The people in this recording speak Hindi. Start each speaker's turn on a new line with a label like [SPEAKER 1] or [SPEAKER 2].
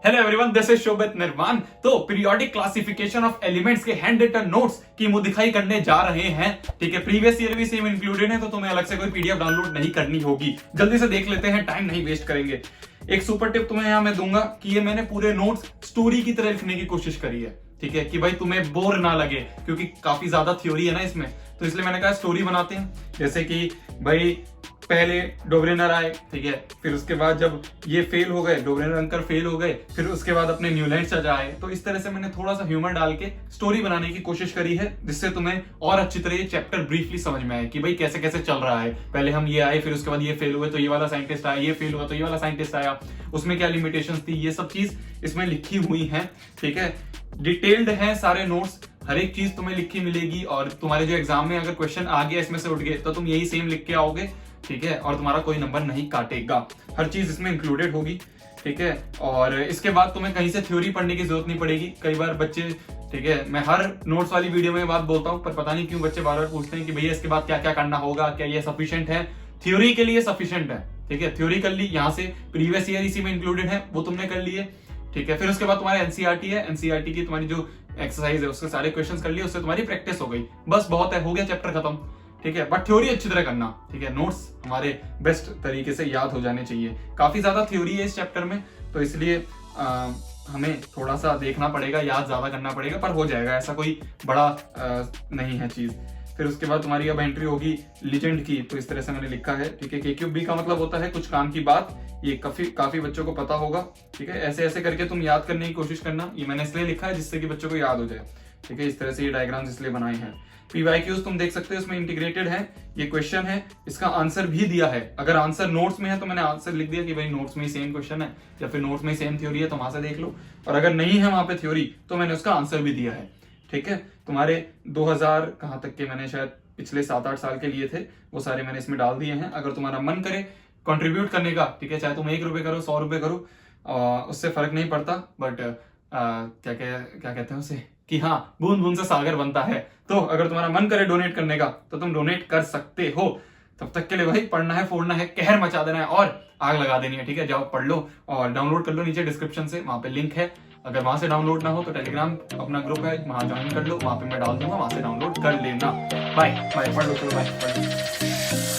[SPEAKER 1] हेलो एवरीवन, दिस इज शोभित निर्माण। तो पीरियोडिक क्लासिफिकेशन ऑफ एलिमेंट्स के हैंड रिटन नोट्स की मुंह दिखाई करने जा रहे हैं। ठीक है, प्रीवियस ईयर भी सेम इंक्लूडेड है, तो तुम्हें अलग से कोई पीडीएफ डाउनलोड नहीं करनी होगी। जल्दी से देख लेते हैं, टाइम नहीं वेस्ट करेंगे। एक सुपर टिप तुम्हें यहाँ मैं दूंगा कि ये मैंने पूरे नोट्स स्टोरी की तरह लिखने की कोशिश करी है। ठीक है, कि भाई तुम्हें बोर ना लगे, क्योंकि काफी ज्यादा थ्योरी है ना इसमें, तो इसलिए मैंने कहा स्टोरी बनाते हैं। जैसे कि भाई पहले डोब्रेनर आए, ठीक है, फिर उसके बाद जब ये फेल हो गए, डोब्रेनर अंकल फेल हो गए, फिर उसके बाद अपने न्यूलैंड चाचा आए। तो इस तरह से मैंने थोड़ा सा ह्यूमर डाल के स्टोरी बनाने की कोशिश करी है, जिससे तुम्हें और अच्छी तरह ये चैप्टर ब्रीफली समझ में आए कि भाई कैसे कैसे चल रहा है। पहले हम ये आए, फिर उसके बाद ये फेल हुए तो ये वाला साइंटिस्ट आया, ये फेल हुआ तो ये वाला साइंटिस्ट आया, उसमें क्या लिमिटेशंस थी, ये सब चीज इसमें लिखी हुई है। ठीक है, डिटेल्ड है सारे नोट्स, हर एक चीज तुम्हें लिखी मिलेगी। और तुम्हारे जो एग्जाम में अगर क्वेश्चन आ गया इसमें से उठ गए, तो तुम यही सेम लिख के आओगे। ठीक है, और तुम्हारा कोई नंबर नहीं काटेगा, हर चीज इसमें इंक्लूडेड होगी। ठीक है, और इसके बाद तुम्हें कहीं से थ्योरी पढ़ने की जरूरत नहीं पड़ेगी। कई बार बच्चे, ठीक है, मैं हर नोट्स वाली वीडियो में बात बोलता हूँ, पर पता नहीं क्यों बच्चे बार बार पूछते हैं कि भैया इसके बाद क्या क्या करना होगा, क्या ये सफिशिएंट है? थ्योरी के लिए सफिशिएंट है। ठीक है, थ्योरी कर ली, यहाँ से प्रीवियस ईयर इसी में इंक्लूडेड है, वो तुमने कर लिए। ठीक है, फिर उसके बाद तुम्हारे एनसीईआरटी है, एनसीईआरटी की तुम्हारी जो एक्सरसाइज है उसके सारे क्वेश्चंस कर लिए, उससे तुम्हारी प्रैक्टिस हो गई, बस बहुत है, हो गया चैप्टर खत्म। ठीक है, बट थ्योरी अच्छी तरह करना। ठीक है, नोट्स हमारे बेस्ट तरीके से याद हो जाने चाहिए। काफी ज्यादा थ्योरी है इस चैप्टर में, तो इसलिए हमें थोड़ा सा देखना पड़ेगा, याद ज्यादा करना पड़ेगा, पर हो जाएगा, ऐसा कोई बड़ा नहीं है चीज। फिर उसके बाद तुम्हारी अब एंट्री होगी लीजेंड की, तो इस तरह से मैंने लिखा है। ठीक है, KQB का मतलब होता है कुछ काम की बात, ये काफी बच्चों को पता होगा। ठीक है, ऐसे ऐसे करके तुम याद करने की कोशिश करना, ये मैंने इसलिए लिखा है जिससे कि बच्चों को याद हो जाए। ठीक है, इस तरह से ये डायग्राम्स इसलिए बनाए हैं। PYQs तुम देख सकते हो, इसमें इंटीग्रेटेड है, ये क्वेश्चन है, इसका आंसर भी दिया है। अगर आंसर नोट्स में है तो मैंने आंसर लिख दिया कि भाई नोट्स में ही सेम क्वेश्चन है, या फिर नोट्स में ही सेम थ्योरी है तो वहां से देख लो। और अगर नहीं है वहां पे थ्योरी, तो मैंने उसका आंसर भी दिया है। ठीक है, तुम्हारे 2000 कहाँ तक के मैंने शायद पिछले 7-8 साल के लिए थे, वो सारे मैंने इसमें डाल दिए हैं। अगर तुम्हारा मन करे कंट्रीब्यूट करने का, ठीक है, चाहे तुम 1 रुपए करो, 100 रुपए करो, उससे फर्क नहीं पड़ता। बट क्या कहते हैं उसे, कि हाँ, बूंद बूंद से सागर बनता है। तो अगर तुम्हारा मन करे डोनेट करने का, तो तुम डोनेट कर सकते हो। तब तक के लिए भाई पढ़ना है, फोड़ना है, कहर मचा देना है और आग लगा देनी है। ठीक है, जाओ पढ़ लो और डाउनलोड कर लो, नीचे डिस्क्रिप्शन से वहां पे लिंक है। अगर वहां से डाउनलोड ना हो तो टेलीग्राम अपना ग्रुप है, वहां ज्वाइन कर लो, वहां पे मैं डाल दूंगा, वहां से डाउनलोड कर लेना। बाय बाय, पढ़ लो, चलो बाय, पढ़ लो।